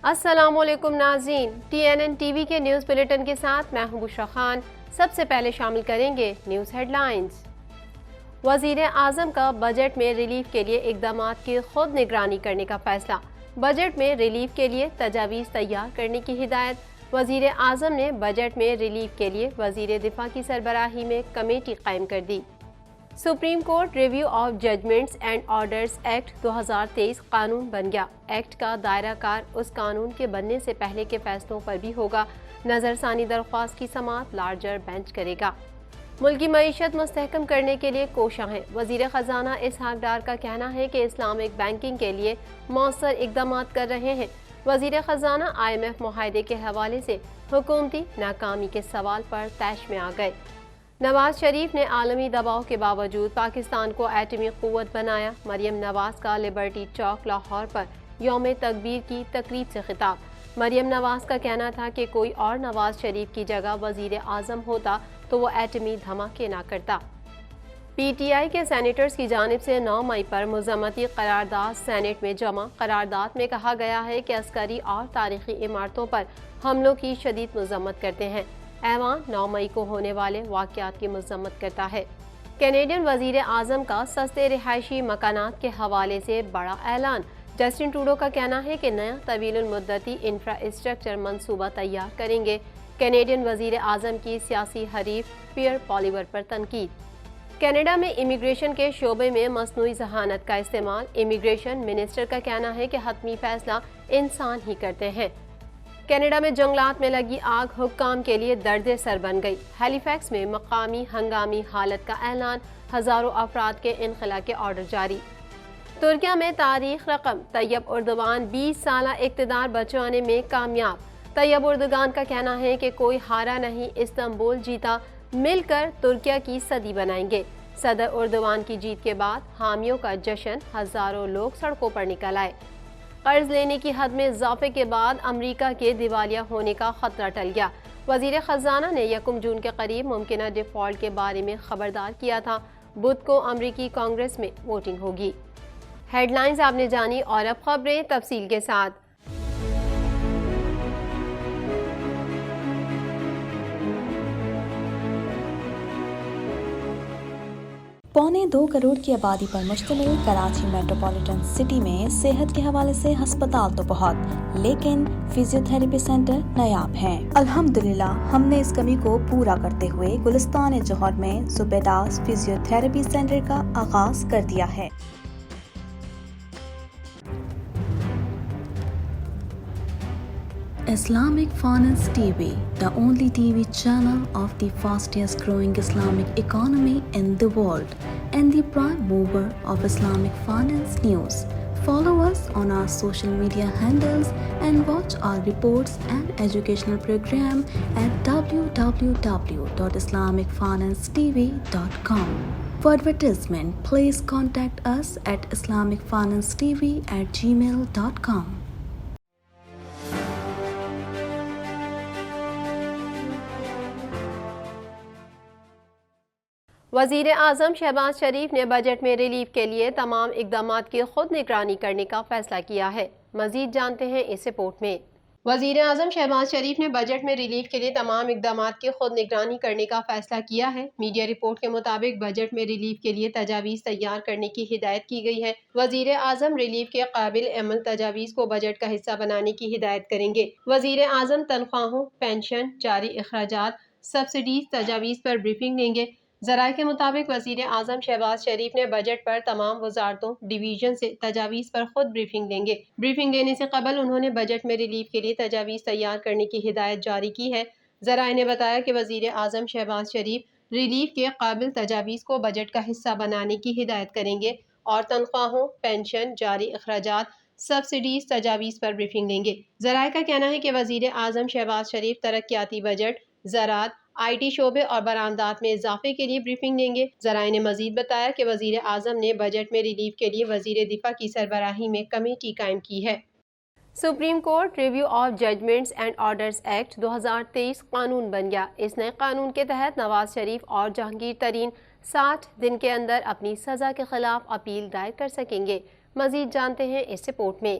السلام علیکم ناظرین، TNN ٹی وی کے نیوز بلیٹن کے ساتھ میں ہوں بشرا خان۔ سب سے پہلے شامل کریں گے نیوز ہیڈ لائنز۔ وزیر اعظم کا بجٹ میں ریلیف کے لیے اقدامات کی خود نگرانی کرنے کا فیصلہ۔ بجٹ میں ریلیف کے لیے تجاویز تیار کرنے کی ہدایت۔ وزیر اعظم نے بجٹ میں ریلیف کے لیے وزیر دفاع کی سربراہی میں کمیٹی قائم کر دی۔ Supreme court review of judgments and orders act 2023 قانون بن گیا۔ ایکٹ کا دائرہ کار اس قانون کے بننے سے پہلے کے فیصلوں پر بھی ہوگا۔ نظر ثانی درخواست کی سماعت لارجر بینچ کرے گا۔ ملکی معیشت مستحکم کرنے کے لیے کوشاں ہیں۔ وزیر خزانہ اسحاق ڈار کا کہنا ہے کہ اسلامک بینکنگ کے لیے مؤثر اقدامات کر رہے ہیں۔ وزیر خزانہ IMF معاہدے کے حوالے سے حکومتی ناکامی کے سوال پر طیش میں آ گئے۔ نواز شریف نے عالمی دباؤ کے باوجود پاکستان کو ایٹمی قوت بنایا۔ مریم نواز کا لبرٹی چوک لاہور پر یوم تکبیر کی تقریب سے خطاب۔ مریم نواز کا کہنا تھا کہ کوئی اور نواز شریف کی جگہ وزیر اعظم ہوتا تو وہ ایٹمی دھماکے نہ کرتا۔ PTI کے سینیٹرز کی جانب سے 9 مئی پر مذمتی قرارداد سینیٹ میں جمع۔ قرارداد میں کہا گیا ہے کہ عسکری اور تاریخی عمارتوں پر حملوں کی شدید مذمت کرتے ہیں۔ ایوان 9 مئی کو ہونے والے واقعات کی مذمت کرتا ہے۔ کینیڈین وزیر اعظم کا سستے رہائشی مکانات کے حوالے سے بڑا اعلان۔ جسٹن ٹروڈو کا کہنا ہے کہ نیا طویل المدتی انفراسٹرکچر منصوبہ تیار کریں گے۔ کینیڈین وزیر اعظم کی سیاسی حریف پیئر پالیور پر تنقید۔ کینیڈا میں امیگریشن کے شعبے میں مصنوعی ذہانت کا استعمال۔ امیگریشن منسٹر کا کہنا ہے کہ حتمی فیصلہ انسان ہی کرتے ہیں۔ کینیڈا میں جنگلات میں لگی آگ حکام کے لیے درد سر بن گئی۔ ہیلی فیکس میں مقامی ہنگامی حالت کا اعلان، ہزاروں افراد کے انخلاء کے آرڈر جاری۔ ترکیہ میں تاریخ رقم، طیب اردوان 20 سالہ اقتدار بچانے میں کامیاب۔ طیب اردوغان کا کہنا ہے کہ کوئی ہارا نہیں، استنبول جیتا، مل کر ترکیہ کی صدی بنائیں گے۔ صدر اردوان کی جیت کے بعد حامیوں کا جشن، ہزاروں لوگ سڑکوں پر نکل آئے۔ قرض لینے کی حد میں اضافے کے بعد امریکہ کے دیوالیہ ہونے کا خطرہ ٹل گیا۔ وزیر خزانہ نے 1 جون کے قریب ممکنہ ڈیفالٹ کے بارے میں خبردار کیا تھا۔ بدھ کو امریکی کانگریس میں ووٹنگ ہوگی۔ ہیڈ لائنز آپ نے جانی اور اب خبریں تفصیل کے ساتھ۔ 1.25 کروڑ کی آبادی پر مشتمل کراچی میٹروپولیٹن سٹی میں صحت کے حوالے سے ہسپتال تو بہت، لیکن فزیو تھراپی سینٹر نایاب ہیں۔ الحمدللہ ہم نے اس کمی کو پورا کرتے ہوئے گلستان جوہر میں زبیداس فزیو تھراپی سینٹر کا آغاز کر دیا ہے۔ Islamic Finance TV, the only TV channel of the fastest growing Islamic economy in the world and the prime mover of Islamic finance news. Follow us on our social media handles and watch our reports and educational program at www.islamicfinancetv.com. For advertisement, please contact us at islamicfinancetv@gmail.com. وزیر اعظم شہباز شریف نے budget میں relief کے لیے تمام اقدامات کی خود نگرانی کرنے کا فیصلہ کیا ہے۔ مزید جانتے ہیں اس رپورٹ میں۔ وزیر اعظم شہباز شریف نے بجٹ میں ریلیف کے لیے تمام اقدامات کی خود نگرانی کرنے کا فیصلہ کیا ہے۔ میڈیا رپورٹ کے مطابق بجٹ میں ریلیف کے لیے تجاویز تیار کرنے کی ہدایت کی گئی ہے۔ وزیر اعظم ریلیف کے قابل عمل تجاویز کو بجٹ کا حصہ بنانے کی ہدایت کریں گے۔ وزیر اعظم تنخواہوں، پینشن، جاری اخراجات، سبسڈیز تجاویز پر بریفنگ دیں گے۔ ذرائع کے مطابق وزیر اعظم شہباز شریف نے بجٹ پر تمام وزارتوں، ڈویژن سے تجاویز پر خود بریفنگ دیں گے۔ بریفنگ دینے سے قبل انہوں نے بجٹ میں ریلیف کے لیے تجاویز تیار کرنے کی ہدایت جاری کی ہے۔ ذرائع نے بتایا کہ وزیر اعظم شہباز شریف ریلیف کے قابل تجاویز کو بجٹ کا حصہ بنانے کی ہدایت کریں گے اور تنخواہوں، پینشن، جاری اخراجات، سبسڈیز تجاویز پر بریفنگ دیں گے۔ ذرائع کا کہنا ہے کہ وزیر اعظم شہباز شریف ترقیاتی بجٹ، زراعت، IT شعبے اور برآمدات میں اضافے کے لیے بریفنگ دیں گے۔ ذرائع نے مزید بتایا کہ وزیر اعظم نے بجٹ میں ریلیف کے لیے وزیر دفاع کی سربراہی میں کمیٹی قائم کی ہے۔ Supreme court review of judgments and orders act 2023 قانون بن گیا۔ اس نئے قانون کے تحت نواز شریف اور جہانگیر ترین 60 دن کے اندر اپنی سزا کے خلاف اپیل دائر کر سکیں گے۔ مزید جانتے ہیں اس رپورٹ میں۔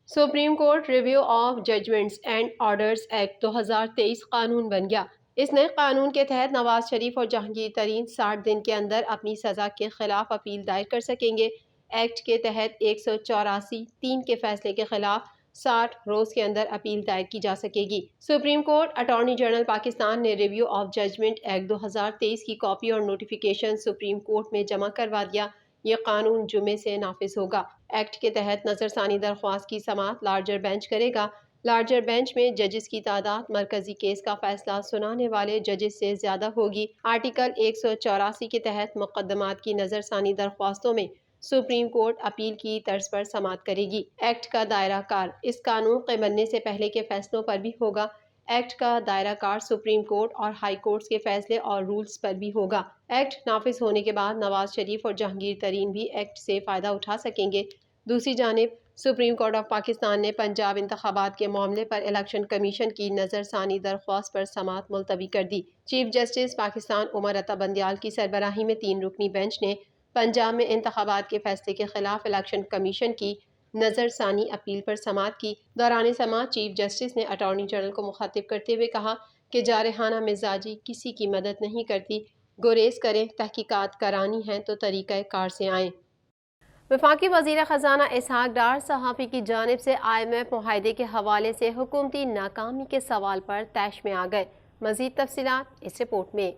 Supreme court review of judgments and orders act 2023 قانون بن گیا۔ اس نئے قانون کے تحت نواز شریف اور جہانگیر ترین 60 دن کے اندر اپنی سزا کے خلاف اپیل دائر کر سکیں گے۔ ایکٹ کے تحت 184(3) کے فیصلے کے خلاف 60 روز کے اندر اپیل دائر کی جا سکے گی۔ Supreme court attorney general Pakistan نے ریویو آف ججمنٹ ایکٹ 2023 کی کاپی اور نوٹیفیکیشن سپریم کورٹ میں جمع کروا دیا۔ یہ قانون جمعے سے نافذ ہوگا۔ ایکٹ کے تحت نظر ثانی درخواست کی سماعت لارجر بینچ کرے گا۔ لارجر بینچ میں ججز کی تعداد مرکزی کیس کا فیصلہ سنانے والے ججز سے زیادہ ہوگی۔ آرٹیکل 184 کے تحت مقدمات کی نظر ثانی درخواستوں میں سپریم کورٹ اپیل کی طرز پر سماعت کرے گی۔ ایکٹ کا دائرہ کار اس قانون کے بننے سے پہلے کے فیصلوں پر بھی ہوگا۔ ایکٹ کا دائرہ کار سپریم کورٹ اور ہائی کورٹس کے فیصلے اور رولز پر بھی ہوگا۔ ایکٹ نافذ ہونے کے بعد نواز شریف اور جہانگیر ترین بھی ایکٹ سے فائدہ اٹھا سکیں گے۔ دوسری جانب سپریم کورٹ آف پاکستان نے پنجاب انتخابات کے معاملے پر الیکشن کمیشن کی نظر ثانی درخواست پر سماعت ملتوی کر دی۔ چیف جسٹس پاکستان عمر عطا بندیال کی سربراہی میں 3 رکنی بینچ نے پنجاب میں انتخابات کے فیصلے کے خلاف الیکشن کمیشن کی نظر ثانی اپیل پر سماعت کی۔ دوران سماعت چیف جسٹس نے اٹارنی جنرل کو مخاطب کرتے ہوئے کہا کہ جارحانہ مزاجی کسی کی مدد نہیں کرتی، گریز کریں، تحقیقات کرانی ہیں تو طریقہ کار سے آئیں۔ وفاقی وزیر خزانہ اسحاق ڈار صحافی کی جانب سے IMF معاہدے کے حوالے سے حکومتی ناکامی کے سوال پر طیش میں آ گئے۔ مزید تفصیلات اس رپورٹ میں۔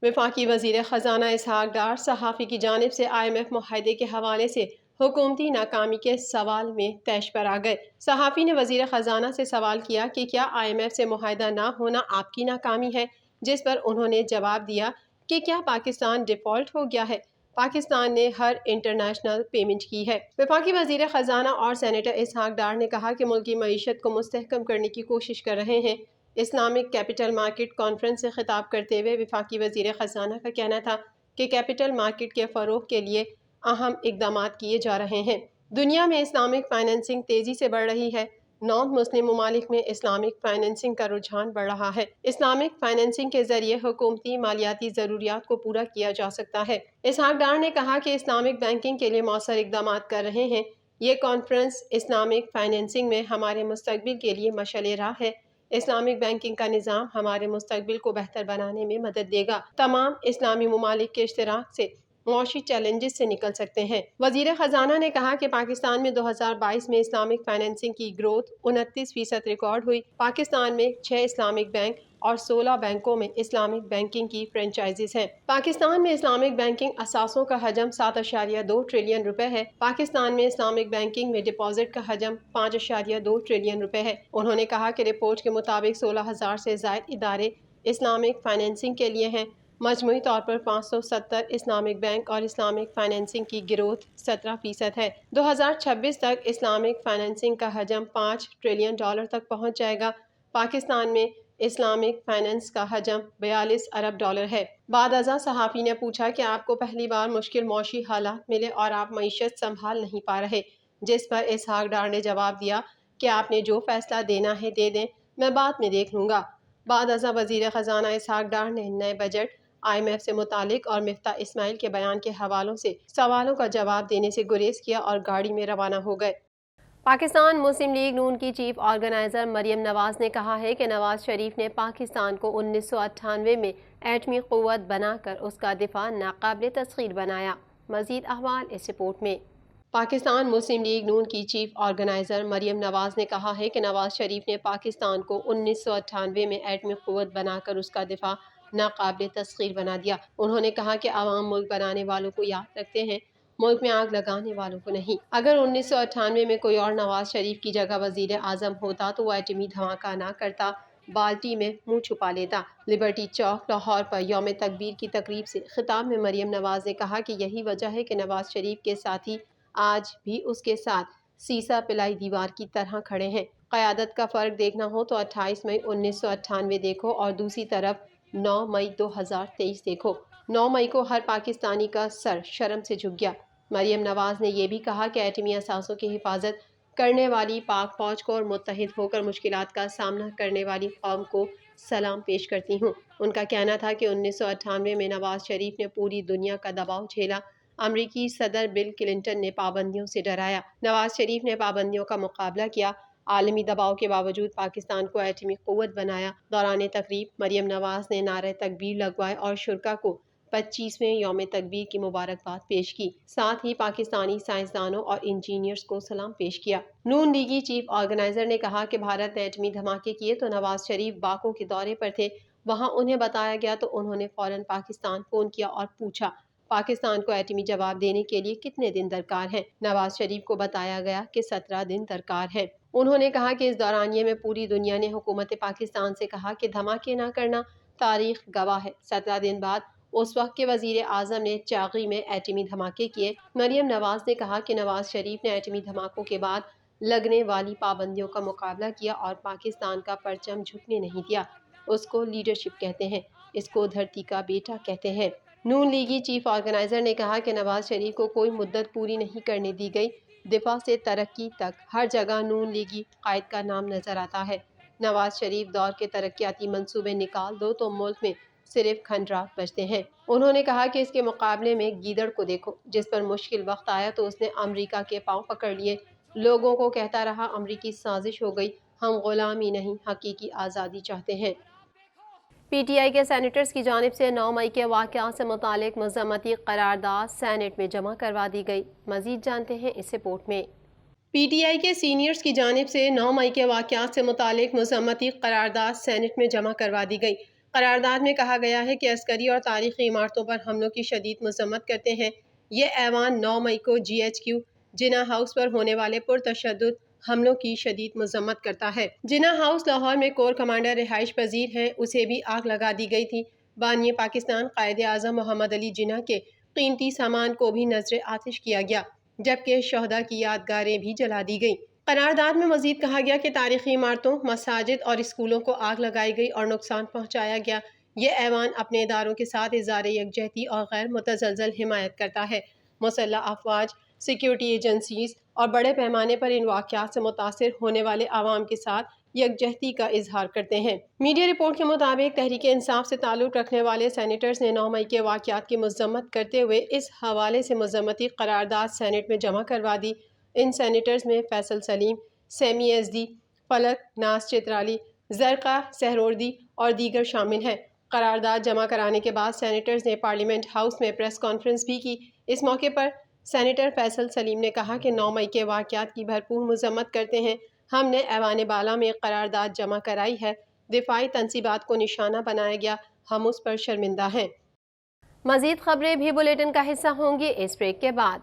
وفاقی وزیر خزانہ اسحاق ڈار صحافی کی جانب سے IMF معاہدے کے حوالے سے حکومتی ناکامی کے سوال میں طیش پر آ گئے۔ صحافی نے وزیر خزانہ سے سوال کیا کہ کیا IMF سے معاہدہ نہ ہونا آپ کی ناکامی ہے، جس پر انہوں نے جواب دیا کہ کیا پاکستان ڈیفالٹ ہو گیا ہے؟ پاکستان نے ہر انٹرنیشنل پیمنٹ کی ہے۔ وفاقی وزیر خزانہ اور سینیٹر اسحاق ڈار نے کہا کہ ملکی معیشت کو مستحکم کرنے کی کوشش کر رہے ہیں۔ اسلامک کیپٹل مارکیٹ کانفرنس سے خطاب کرتے ہوئے وفاقی وزیر خزانہ کا کہنا تھا کہ کیپٹل مارکیٹ کے فروغ کے لیے اہم اقدامات کیے جا رہے ہیں۔ دنیا میں اسلامک فائنینسنگ تیزی سے بڑھ رہی ہے۔ نان مسلم ممالک میں اسلامک فائنینسنگ کا رجحان بڑھ رہا ہے۔ اسلامک فائنینسنگ کے ذریعے حکومتی مالیاتی ضروریات کو پورا کیا جا سکتا ہے۔ اسحاق ڈار نے کہا کہ اسلامک بینکنگ کے لیے مؤثر اقدامات کر رہے ہیں۔ یہ کانفرنس اسلامک فائنینسنگ میں ہمارے مستقبل کے لیے مشعل راہ ہے۔ اسلامک بینکنگ کا نظام ہمارے مستقبل کو بہتر بنانے میں مدد دے گا۔ تمام اسلامی ممالک کے اشتراک سے معاشی چیلنجز سے نکل سکتے ہیں۔ وزیر خزانہ نے کہا کہ پاکستان میں 2022 میں اسلامک فائنینسنگ کی گروتھ 29% ریکارڈ ہوئی۔ پاکستان میں 6 اسلامک بینک اور 16 بینکوں میں اسلامک بینکنگ کی فرنچائزز ہیں۔ پاکستان میں اسلامک بینکنگ اثاثوں کا حجم 7.2 ٹریلین روپے ہے۔ پاکستان میں اسلامک بینکنگ میں ڈپازٹ کا حجم 5.2 ٹریلین روپے ہے۔ انہوں نے کہا کہ رپورٹ کے مطابق 16,000 سے زائد ادارے اسلامک فائنینسنگ کے لیے ہیں۔ مجموعی طور پر 570 اسلامک بینک اور اسلامک فائنینسنگ کی گروتھ 17% ہے۔ 2026 تک اسلامک فائنینسنگ کا حجم $5 ٹریلین تک پہنچ جائے گا۔ پاکستان میں اسلامک فائنینس کا حجم $42 ارب ہے۔ بعد ازاں صحافی نے پوچھا کہ آپ کو پہلی بار مشکل معاشی حالات ملے اور آپ معیشت سنبھال نہیں پا رہے، جس پر اسحاق ڈار نے جواب دیا کہ آپ نے جو فیصلہ دینا ہے دے دیں، میں بعد میں دیکھ لوں گا۔ بعد ازاں وزیر خزانہ اسحاق ڈار نے نئے بجٹ، IMF سے متعلق اور مفتاح اسماعیل کے بیان کے حوالوں سے سوالوں کا جواب دینے سے گریز کیا اور گاڑی میں روانہ ہو گئے۔ پاکستان مسلم لیگ نون کی چیف آرگنائزر مریم نواز نے کہا ہے کہ نواز شریف نے پاکستان کو 1998 میں ایٹمی قوت بنا کر اس کا دفاع ناقابل تسخیر بنایا۔ مزید احوال اس رپورٹ میں۔ پاکستان مسلم لیگ نون کی چیف آرگنائزر مریم نواز نے کہا ہے کہ نواز شریف نے پاکستان کو 1998 میں ایٹمی قوت بنا کر اس کا دفاع ناقابل تسخیر بنا دیا۔ انہوں نے کہا کہ عوام ملک بنانے والوں کو یاد رکھتے ہیں، ملک میں آگ لگانے والوں کو نہیں۔ اگر 1998 میں کوئی اور نواز شریف کی جگہ وزیر اعظم ہوتا تو وہ ایٹمی دھماکہ نہ کرتا، بالٹی میں منہ چھپا لیتا۔ لبرٹی چوک لاہور پر یوم تکبیر کی تقریب سے خطاب میں مریم نواز نے کہا کہ یہی وجہ ہے کہ نواز شریف کے ساتھی آج بھی اس کے ساتھ سیسا پلائی دیوار کی طرح کھڑے ہیں۔ قیادت کا فرق دیکھنا ہو تو 28 مئی 1998 دیکھو اور دوسری طرف 9 مئی 2023 دیکھو۔ 9 مئی کو ہر پاکستانی کا سر شرم سے جھک گیا۔ مریم نواز نے یہ بھی کہا کہ ایٹمی اثاثوں کی حفاظت کرنے والی پاک فوج کو اور متحد ہو کر مشکلات کا سامنا کرنے والی قوم کو سلام پیش کرتی ہوں۔ ان کا کہنا تھا کہ 1998 میں نواز شریف نے پوری دنیا کا دباؤ جھیلا، امریکی صدر بل کلنٹن نے پابندیوں سے ڈرایا، نواز شریف نے پابندیوں کا مقابلہ کیا، عالمی دباؤ کے باوجود پاکستان کو ایٹمی قوت بنایا۔ دوران تقریب مریم نواز نے نعرہ تکبیر لگوائے اور شرکاء کو 25ویں یوم تکبیر کی مبارکباد پیش کی، ساتھ ہی پاکستانی سائنسدانوں اور انجینئرز کو سلام پیش کیا۔ نون لیگی چیف آرگنائزر نے کہا کہ بھارت نے ایٹمی دھماکے کیے تو نواز شریف باکو کے دورے پر تھے، وہاں انہیں بتایا گیا تو انہوں نے فوراً پاکستان فون کیا اور پوچھا پاکستان کو ایٹمی جواب دینے کے لیے کتنے دن درکار ہیں۔ نواز شریف کو بتایا گیا کہ 17 دن درکار ہیں۔ انہوں نے کہا کہ اس دورانیے میں پوری دنیا نے حکومت پاکستان سے کہا کہ دھماکے نہ کرنا، تاریخ گواہ ہے 17 دن بعد اس وقت کے وزیر اعظم نے چاغی میں ایٹمی دھماکے کیے۔ مریم نواز نے کہا کہ نواز شریف نے ایٹمی دھماکوں کے بعد لگنے والی پابندیوں کا مقابلہ کیا اور پاکستان کا پرچم جھکنے نہیں دیا۔ اس کو لیڈرشپ کہتے ہیں، اس کو دھرتی کا بیٹا کہتے ہیں۔ نون لیگی چیف آرگنائزر نے کہا کہ نواز شریف کو کوئی مدت پوری نہیں کرنے دی گئی، دفاع سے ترقی تک ہر جگہ نون لیگی قائد کا نام نظر آتا ہے۔ نواز شریف دور کے ترقیاتی منصوبے نکال دو تو ملک میں صرف کھنڈرات بچتے ہیں۔ انہوں نے کہا کہ اس کے مقابلے میں گیدڑ کو دیکھو، جس پر مشکل وقت آیا تو اس نے امریکہ کے پاؤں پکڑ لیے، لوگوں کو کہتا رہا امریکی سازش ہو گئی، ہم غلامی نہیں حقیقی آزادی چاہتے ہیں۔ پی ٹی آئی کے سینیٹرز کی جانب سے 9 مئی کے واقعات سے متعلق مذمتی قرارداد سینیٹ میں جمع کروا دی گئی۔ مزید جانتے ہیں اس رپورٹ میں۔ پی ٹی آئی کے سینئرز کی جانب سے 9 مئی کے واقعات سے متعلق مذمتی قرارداد سینیٹ میں جمع کروا دی گئی۔ قرارداد میں کہا گیا ہے کہ عسکری اور تاریخی عمارتوں پر حملوں کی شدید مذمت کرتے ہیں۔ یہ ایوان 9 مئی کو جی ایچ کیو جناح ہاؤس پر ہونے والے پرتشدد حملوں کی شدید مذمت کرتا ہے۔ جناح ہاؤس لاہور میں کور کمانڈر رہائش پذیر ہے، اسے بھی آگ لگا دی گئی تھی۔ بانی پاکستان قائد اعظم محمد علی جناح کے قیمتی سامان کو بھی نذر آتش کیا گیا، جبکہ شہداء کی یادگاریں بھی جلا دی گئیں۔ قرارداد میں مزید کہا گیا کہ تاریخی عمارتوں، مساجد اور اسکولوں کو آگ لگائی گئی اور نقصان پہنچایا گیا۔ یہ ایوان اپنے اداروں کے ساتھ اظہار یکجہتی اور غیر متزلزل حمایت کرتا ہے۔ مسلح افواج، سیکیورٹی ایجنسیز اور بڑے پیمانے پر ان واقعات سے متاثر ہونے والے عوام کے ساتھ یکجہتی کا اظہار کرتے ہیں۔ میڈیا رپورٹ کے مطابق تحریک انصاف سے تعلق رکھنے والے سینیٹرز نے 9 مئی کے واقعات کی مذمت کرتے ہوئے اس حوالے سے مذمتی قرارداد سینیٹ میں جمع کروا دی۔ ان سینیٹرز میں فیصل سلیم، سیمی ایزدی، فلک ناز چترالی، زرقا سہروردی اور دیگر شامل ہیں۔ قرارداد جمع کرانے کے بعد سینیٹرز نے پارلیمنٹ ہاؤس میں پریس کانفرنس بھی کی۔ اس موقع پر سینیٹر فیصل سلیم نے کہا کہ 9 مئی کے واقعات کی بھرپور مذمت کرتے ہیں۔ ہم نے ایوان بالا میں قرارداد جمع کرائی ہے، دفاعی تنصیبات کو نشانہ بنایا گیا، ہم اس پر شرمندہ ہیں۔ مزید خبریں بھی بلیٹن کا حصہ ہوں گی اس بریک کے بعد۔